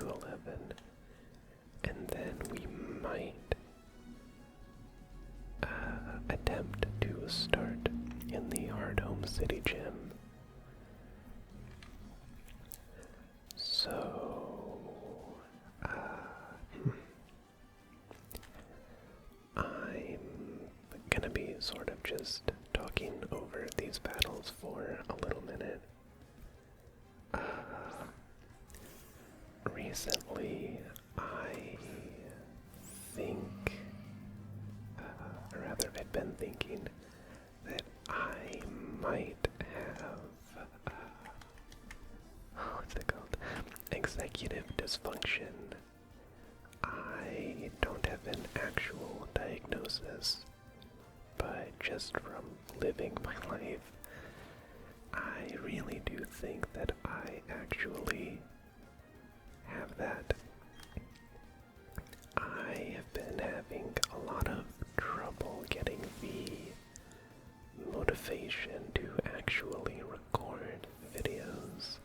11, and then we might attempt to start in the Hearthome City Gym. So, I'm gonna be sort of just talking over these battles for a little minute. Recently, I think, or rather, I've been thinking that I might have, what's it called? Executive dysfunction. I don't have an actual diagnosis, but just from living my life, I really do think that I actually have that. I have been having a lot of trouble getting the motivation to actually record videos,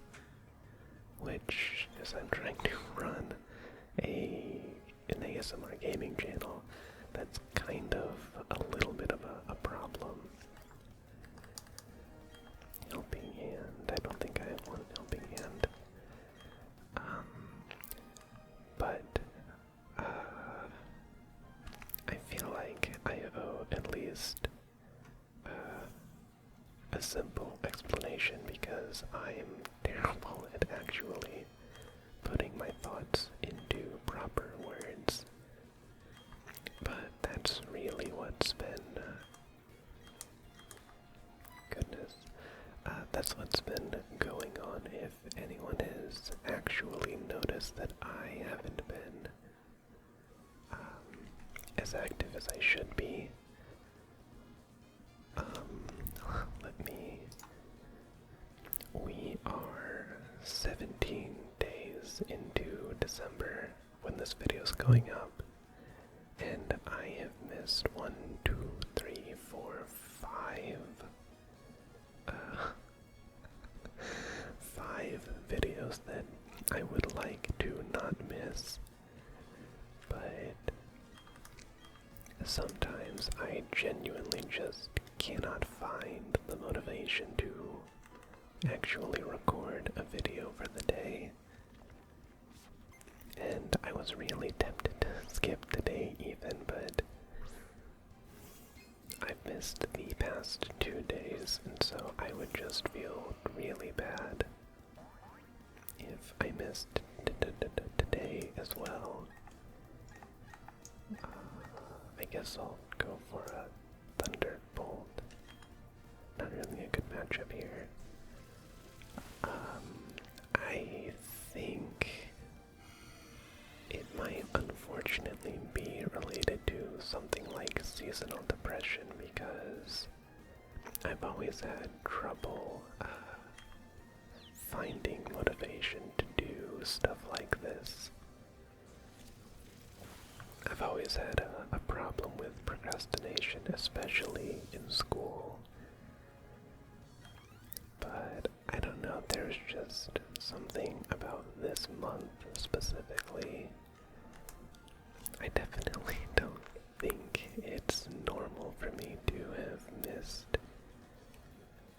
which is I'm trying to run an ASMR gaming channel. That's kind of a little bit of a problem. Helping hand. I don't think I have one helping hand. But I feel like I owe at least a simple explanation because I'm terrible at actually putting my thoughts into proper words. But that's really what's been, that's what's been going on. If anyone has actually noticed that I haven't been as active as I should be, we are 17 days into December when this video is going up, and I have missed 1, 2, 3, 4, 5 5 videos that I would like to not miss, but sometimes I genuinely just cannot find the motivation to actually record a video for the day. And I was really tempted to skip today even, but I've missed the past 2 days, and so I would just feel really bad if I missed today as well. I guess I'll go for a Thunderbolt. Not really a good matchup here. I think it might unfortunately be related to something like seasonal depression because I've always had trouble finding motivation to do stuff like this. I've always had a problem with procrastination, especially in school. But I don't know, there's just something about this month specifically. I definitely don't think it's normal for me to have missed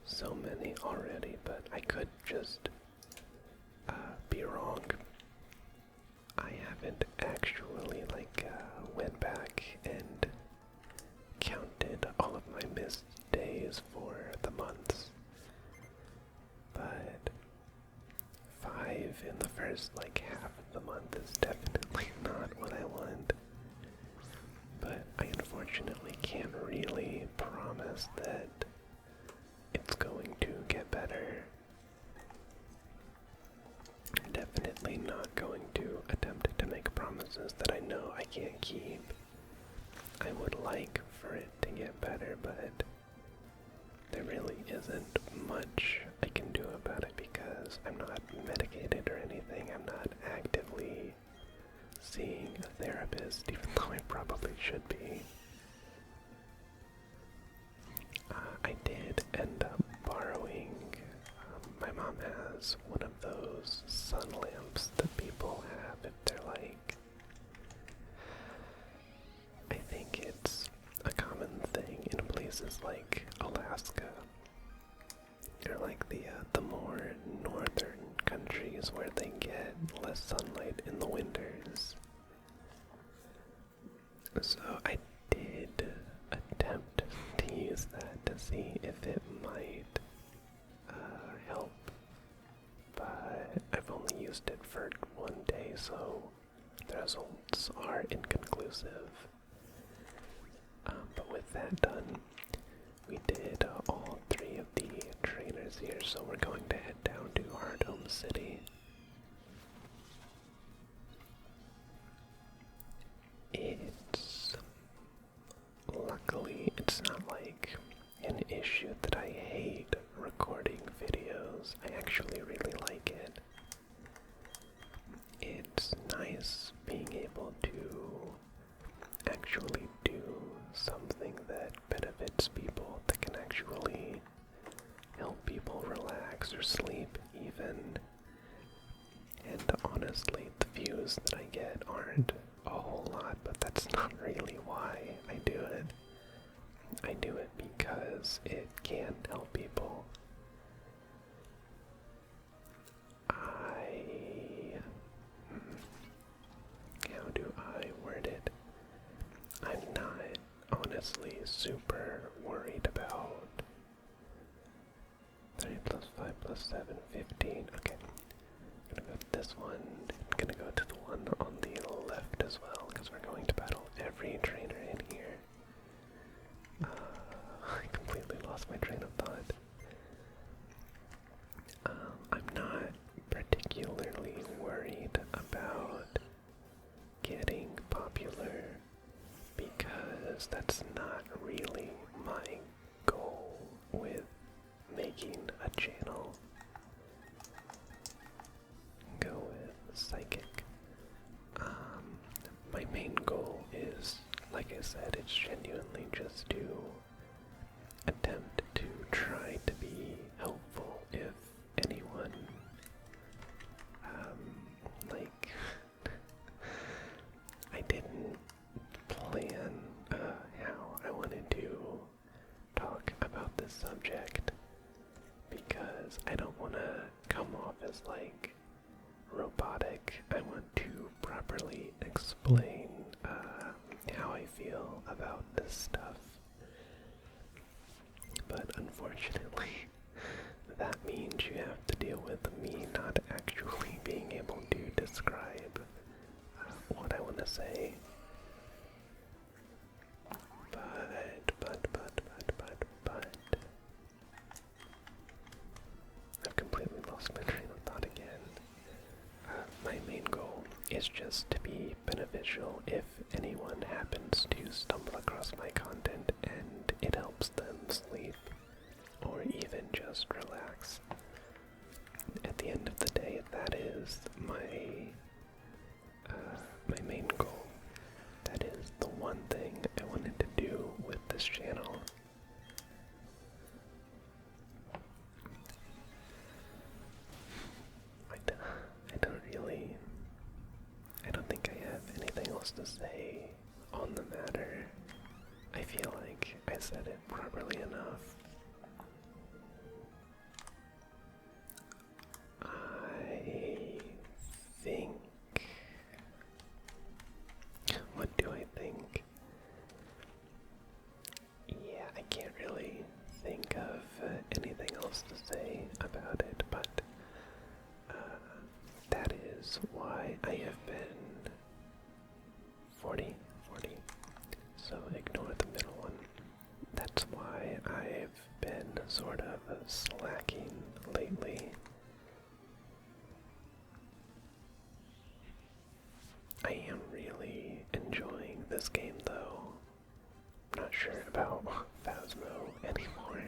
so many already, but I could just be wrong. I haven't actually went back and counted all of my missed days for the months, but 5 in the first half of the month is definitely not what I want. But I unfortunately can't really promise that it's going to get better. I'm definitely not going to attempt to make promises that I know I can't keep. I would like for it to get better, but there really isn't much I can do about it because I'm not medicated or anything. I'm not actively seeing a therapist, even though I probably should be. I did end up borrowing, my mom has one of those sun lamps that people have the results are inconclusive. But with that done, we did all 3 of the trainers here, so we're going to head down to Hearthome City. Luckily, it's not like an issue that I hate recording videos. I actually really like it. It's nice being able to actually do something that benefits people, that can actually help people relax or sleep even. And honestly, the views that I get aren't a whole lot, but that's not really why I do it. I do it because it can help people. How do I word it? I'm not honestly super worried about 3 plus 5 plus 7, 15. Okay. I'm gonna go to this one. I'm gonna go to the one on the left as well, because we're going to battle every trainer in here. I completely lost my train of thought. I'm not particularly worried about getting popular, because that's not really my goal with making a channel. Go with Psychic. My main goal is, like I said, it's genuinely just to attempt to try to be helpful if anyone, like, I didn't plan how I wanted to talk about this subject, because I don't want to come off as like robotic. I want to properly explain how I feel about this stuff. But unfortunately, that means you have to deal with me not actually being able to describe what I want to say. But I've completely lost my train of thought again. My main goal is just to be beneficial if anyone happens to stumble across my content and it helps them sleep or even just relax. At the end of the day, that is my main goal. That is the one thing I wanted to do with this channel. I don't think I have anything else to say on the matter. I feel like I said it properly enough. I think... What do I think? Yeah, I can't really think of anything else to say about it, but that is why I have been 40, so ignore the middle one. That's why I've been sort of slacking lately. I am really enjoying this game though. Not sure about Phasmo anymore.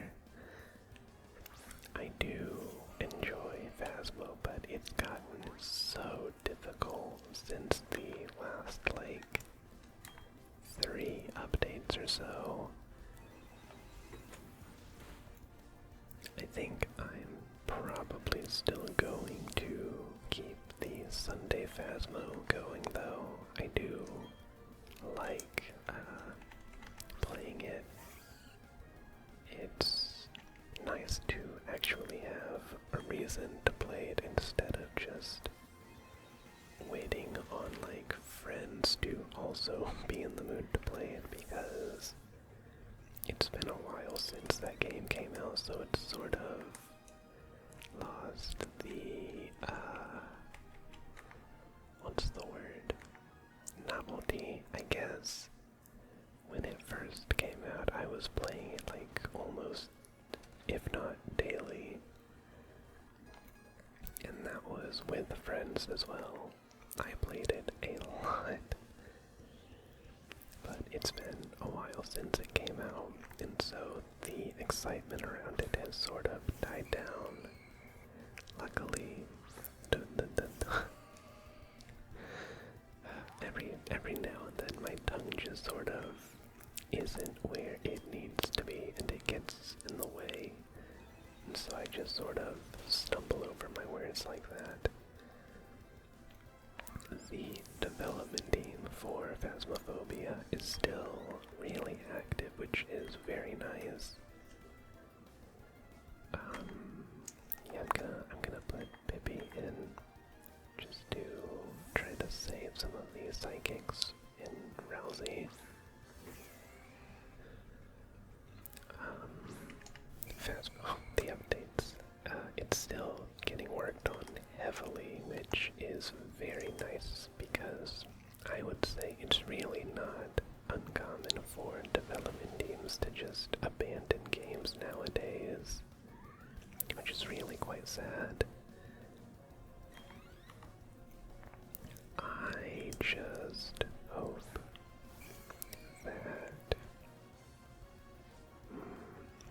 I do enjoy Phasmo, but it's gotten so difficult since the last, like, 3 updates or so. I think I'm probably still going to keep the Sunday Phasmo going though. I do like playing it. It's nice to actually have a reason to play it instead of just waiting on like friends to also be in the mood to play it, because it's been a while since that game came out, so it's sort of lost the what's the word? because when it first came out, I was playing it like almost, if not daily. And that was with friends as well. I played it a lot. But it's been a while since it came out, and so the excitement around it has sort of died down. Luckily, every now and then my tongue just sort of isn't where it needs to be, and it gets in the way, and so I just sort of stumble over my words like that. The development team for Phasmophobia is still really active, which is very nice. Yeah, I'm gonna put Pippi in just to try to save some of these psychics in Rousey. The updates. It's still getting worked on heavily, which is very nice because I would say it's really not uncommon for development teams to just abandon games nowadays, which is really quite sad. I just hope that...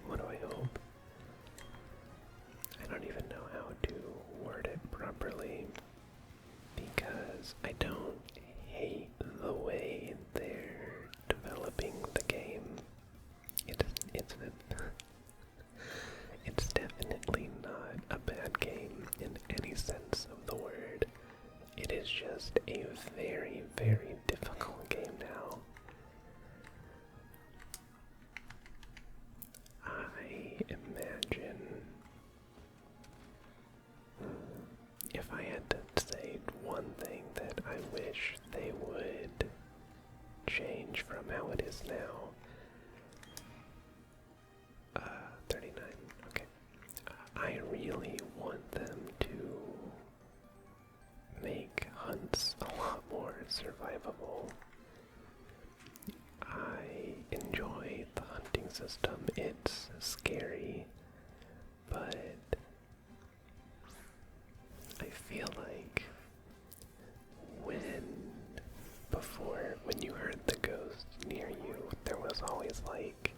what do I hope? I don't even know how to word it properly, because I don't hate the way they're developing the game. It's definitely not a bad game in any sense of the word. It is just a very, very difficult game now. I imagine if I had to say one thing that I wish they would change from how it is now. 39, okay. I really want them to make hunts a lot more survivable. I enjoy the hunting system. It's scary, but I feel like when you heard the ghost near you, there was always like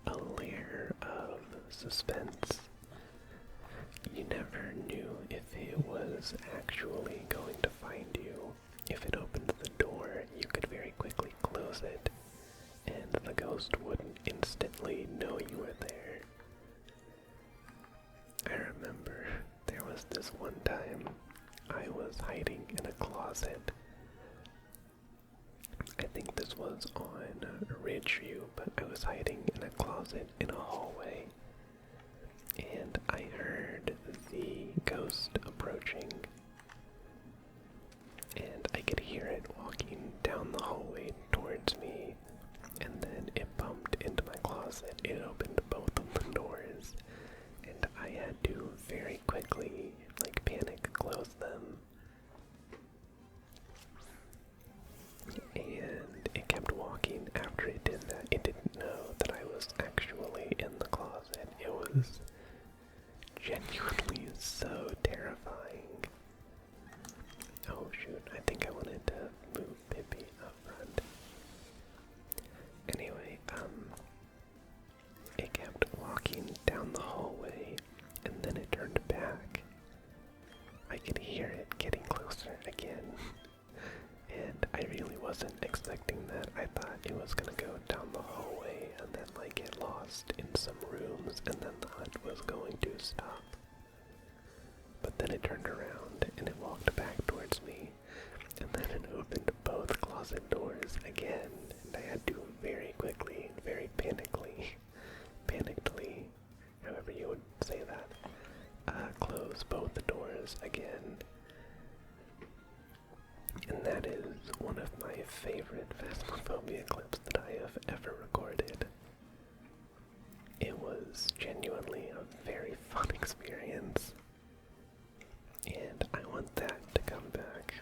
a layer of suspense. You never knew if it was actually going to find you. If it opened the door, you could very quickly close it, and the ghost wouldn't instantly know you were there. I remember there was this one time I was hiding in a closet. I think this was on Ridgeview, but I was hiding in a closet in a hallway, and I heard the ghost approaching, and I could hear it walking down the hallway towards me, and then it bumped into my closet. It opened both of the doors, and I had to very quickly, like, panic close them. And it kept walking after it did that. It didn't know that I was actually in the closet. It was genuinely so terrifying. Oh shoot, I think I wanted to move Pippi up front. Anyway, it kept walking down the hallway, and then it turned back. I could hear it getting closer again. And I really wasn't expecting that. I thought it was gonna go down the hallway and then like get lost in some rooms, and then the hunt was going to stop. But then it turned around and it walked back towards me, and then it opened both closet doors again, and I had to very quickly, very panickedly, however you would say that, close both the doors again. And that is one of my favorite Phasmophobia clips that I have ever recorded. It was genuinely a very fun experience, and I want that to come back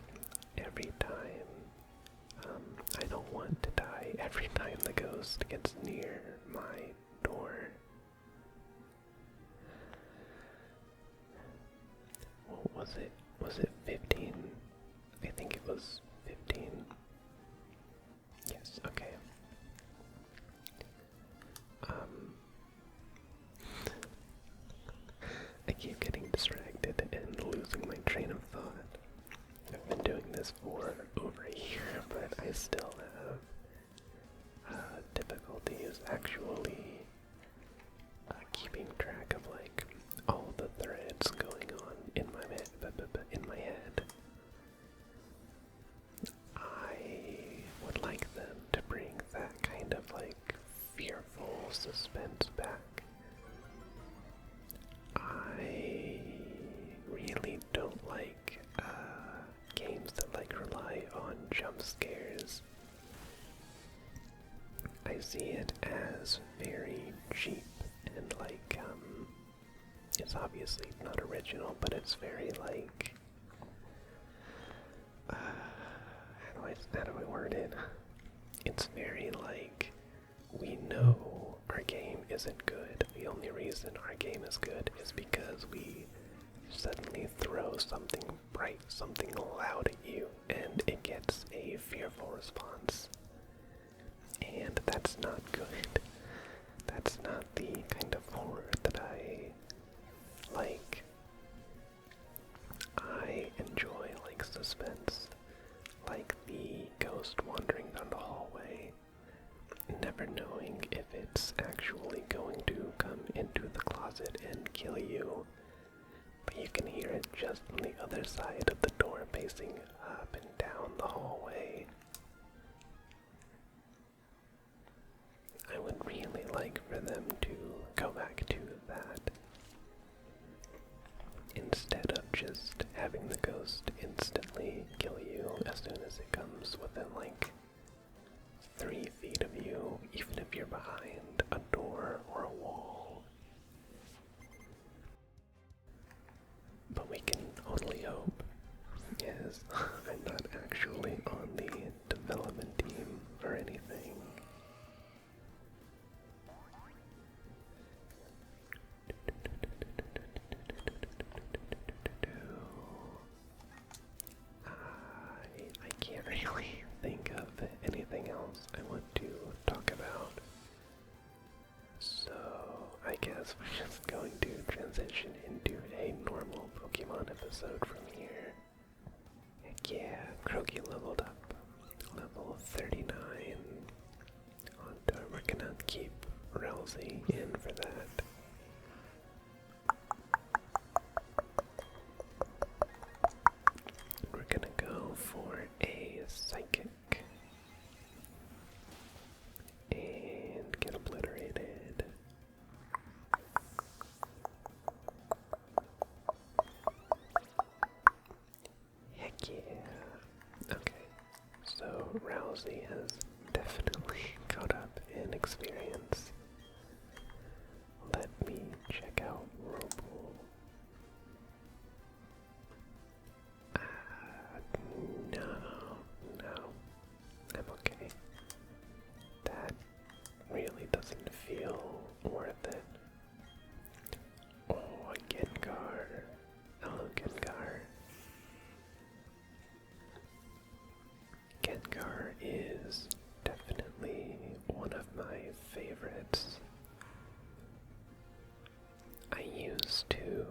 every time. I don't want to ghost gets near my door. What was it? Was it 15? I think it was 15. Yes, okay. I keep getting distracted and losing my train of thought. I've been doing this for over a year, but I still have difficulties actually keeping track of like all the threads going on in my head. I would like them to bring that kind of like fearful suspense back. I really don't like games that like rely on jump scares. I see it as very cheap and like it's obviously not original, but it's very like how do I word it? It's very like, we know our game isn't good. The only reason our game is good is because we suddenly throw something bright, something loud at you, and it gets a fearful response. And that's not good. That's not the kind of horror that I like. I enjoy like suspense, like the ghost wandering down the hallway, never knowing if it's actually going to come into the closet and kill you, but you can hear it just on the other side of the door pacing up and down the hallway. I would really like for them to go back to that, instead of just having the ghost instantly kill you as soon as it comes within like 3 feet of you, even if you're behind a door or a wall. But we can only hope. Yes, I'm not actually on the development team or anything. I can't really think of anything else I want to talk about. So I guess we're just going to transition into a normal Pokemon episode from here. Heck yeah, Croaky leveled up. Level 39. And we're gonna keep Rousey in for that. We're gonna go for a Psychic and get obliterated. Heck yeah. Okay, so Rousey has definitely caught up in experience. Let me check out Robo. No, I'm okay. That really doesn't feel worth it. Oh, Gengar. Hello, Gengar. Gengar is definitely one of my favorites. I used to...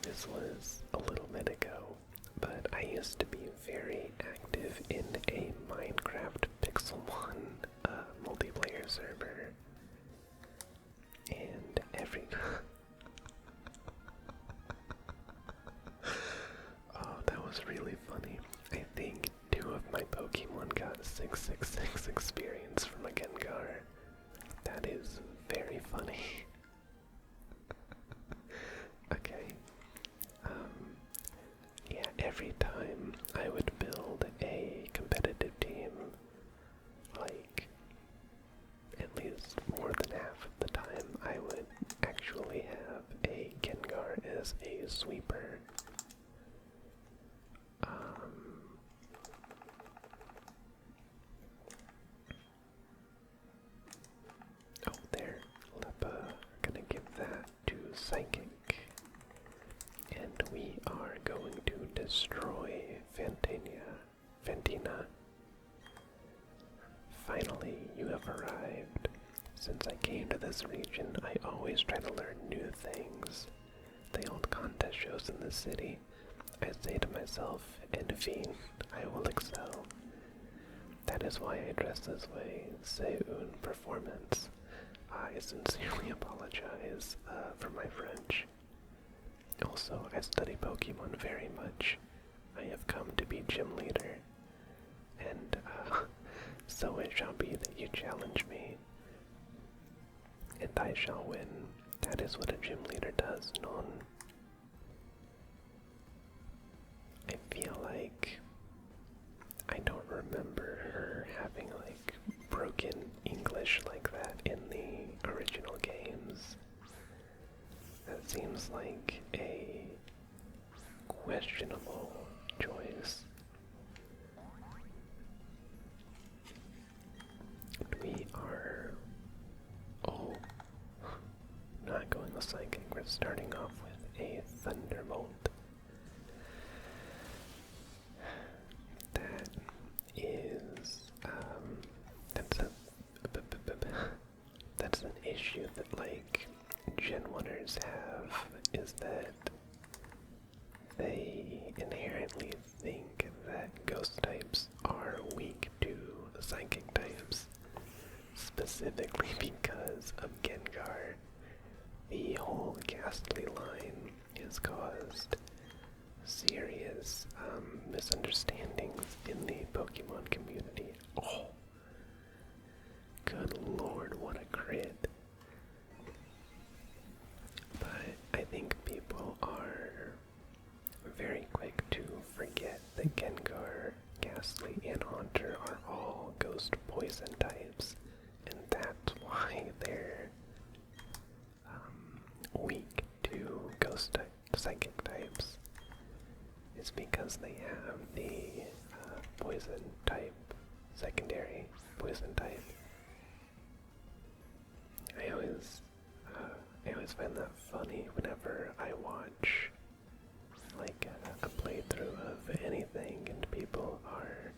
This was a little bit ago, but I used to be very active in a Minecraft Pixel 1 multiplayer server. And every... Oh, that was really funny. I think 2 of my Pokemon got 666 experience from a Gengar. That is very funny. Okay. Yeah, every time I would build a competitive team, like, at least more than half of the time, I would actually have a Gengar as a sweeper. destroy Fantina. Finally, you have arrived. Since I came to this region, I always try to learn new things. They hold contest shows in the city. I say to myself, Fiend, I will excel. That is why I dress this way. C'est une performance. I sincerely apologize for my French. Also, I study Pokemon very much. I have come to be gym leader. And, so it shall be that you challenge me. And I shall win. That is what a gym leader does, non. I feel like I don't remember her having like broken English like that in the original games. That seems like a questionable choice. We are not going with Psychic. We're starting off with a Thunderbolt. That is, that's an issue that, like, Gen 1ers have, is that they inherently think that Ghost types are weak to Psychic types, specifically because of Gengar. The whole Ghastly line has caused serious misunderstandings in the Pokemon community. Oh, good lord, what a crit. But I think people are very quick to forget that Gengar, Ghastly, and Haunter are all Ghost Poison types, and that's why they're weak to Ghost type, Psychic types. It's because they have the Poison type, secondary Poison type. I always find that funny whenever I watch like a playthrough of anything and people are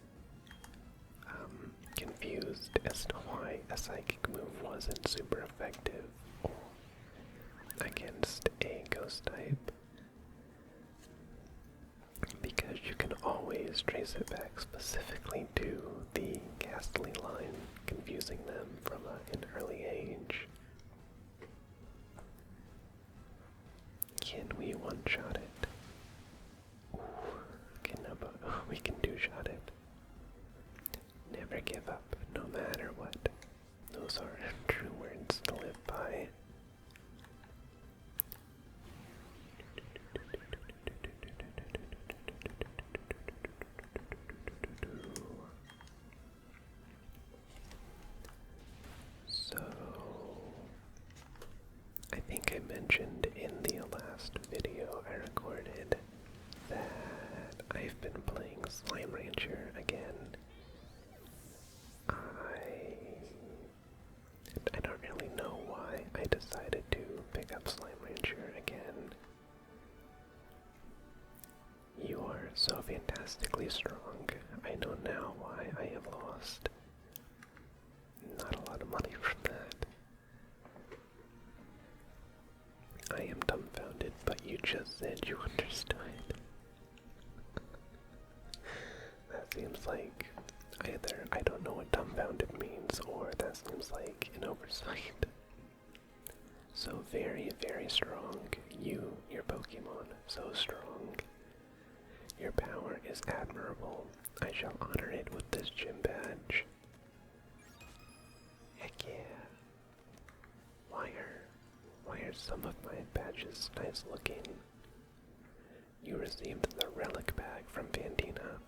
confused as to why a Psychic move wasn't super effective against a Ghost type. Because you can always trace it back specifically to the Ghastly line, confusing them from an early age. Can we one-shot it? Ooh, we can two-shot it. Never give up, no matter what. Those are true words to live by. So, I think I mentioned in the last video I recorded that I've been playing Slime Rancher again. I don't really know why I decided to pick up Slime Rancher again. You are so fantastically strong. I know now why I have lost not a lot of money from that. I am dumbfounded, but you just said you understood. That seems like either I don't know what dumbfounded means, or that seems like an oversight. So very, very strong. Your Pokemon, so strong. Your power is admirable. I shall honor it with this gym badge. Heck yeah. Why are some of my badges nice looking? You received the relic bag from Fantina.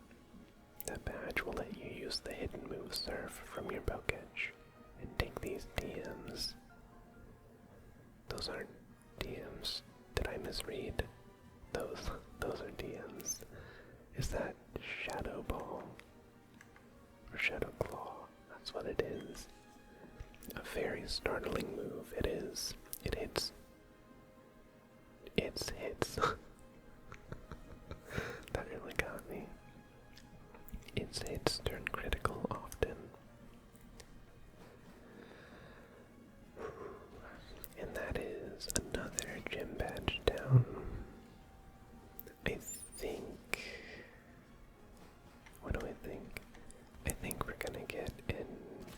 That badge will let you use the hidden move Surf from your Pokédex and take these DMs. Those aren't DMs. Did I misread? Those are DMs. Is that Shadow Ball? Or Shadow Claw? That's what it is. A very startling move. It is. It hits. It hits. That say it's turned critical often. And that is another gym badge down. I think... What do I think? I think we're gonna get an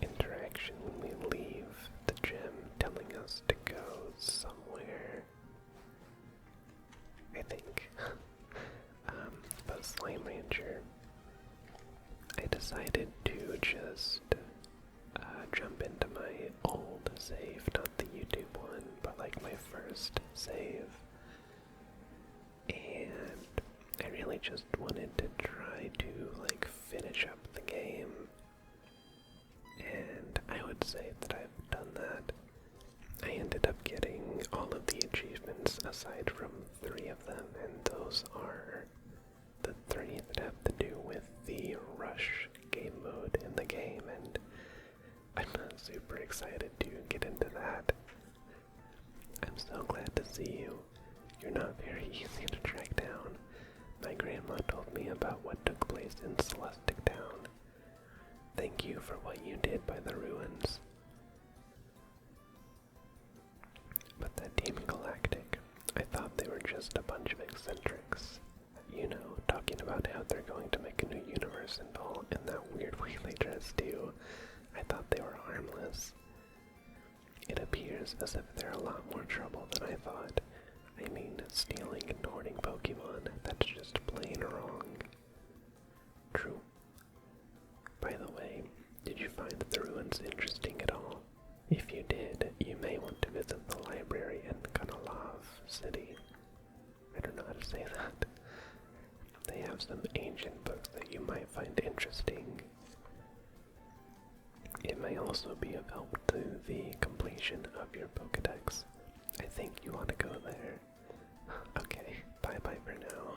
interaction when we leave the gym telling us to go somewhere. I think. But Slime Rancher, I decided to just jump into my old save, not the YouTube one, but like my first save. And I really just wanted to try to like finish up the game. And I would say that I've done that. I ended up getting all of the achievements aside from 3 of them, and those are the 3 that have to do with the rush game mode in the game, and I'm not super excited to get into that. I'm so glad to see you. You're not very easy to track down. My grandma told me about what took place in Celestic Town. Thank you for what you did by the ruins. But that Team Galactic, I thought they were just a bunch of eccentrics. You know, talking about how they're going to make a new universe and all, in that weird way they dress too. I thought they were harmless. It appears as if they're a lot more trouble than I thought. I mean, stealing and hoarding Pokemon, that's just plain wrong. True. By the way, did you find the ruins interesting at all? If you did, you may want to visit the library in Kanalav City. I don't know how to say that. They have some ancient books that you might find interesting. It may also be of help to the completion of your Pokedex. I think you want to go there. Okay, bye-bye for now.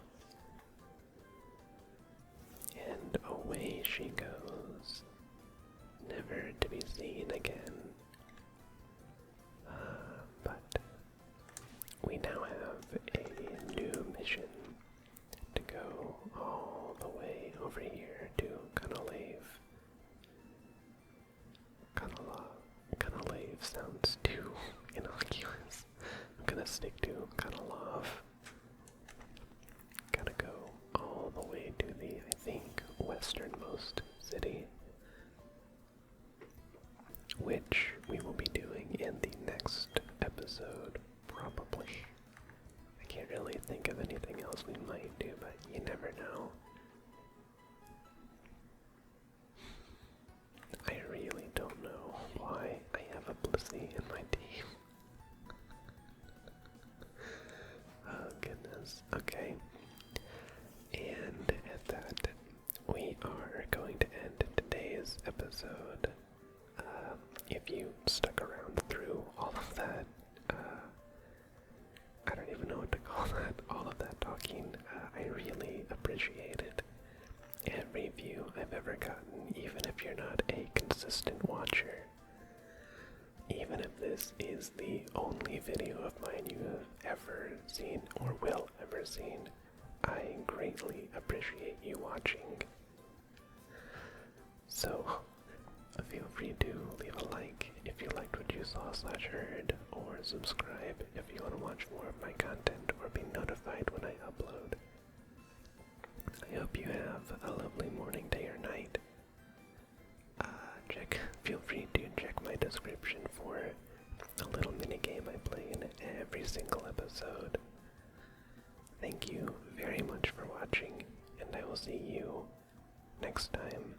And away she goes, never to be seen again. But we now have a new mission to go all the way over here to Kanalave. Kanalave sounds too innocuous. I'm gonna stick to Kanalav. Gotta go all the way to the, I think, westernmost city, which we will be doing in the next episode, probably. I can't really think of anything else we might do, but you never know. I really don't know why I have a Blissey in my team. Oh goodness, okay. And at that, we are going to end today's episode. If you stuck around through all of that, I don't even know what to call that, all of that talking, I really appreciate it. Every view I've ever gotten, even if you're not a consistent watcher, even if this is the only video of mine you have ever seen or will ever seen, I greatly appreciate you watching. So, feel free to leave a like if you liked what you saw/heard, or subscribe if you want to watch more of my content or be notified when I upload. I hope you have a lovely morning, day, or night. Feel free to check my description for a little mini game I play in every single episode. Thank you very much for watching, and I will see you next time.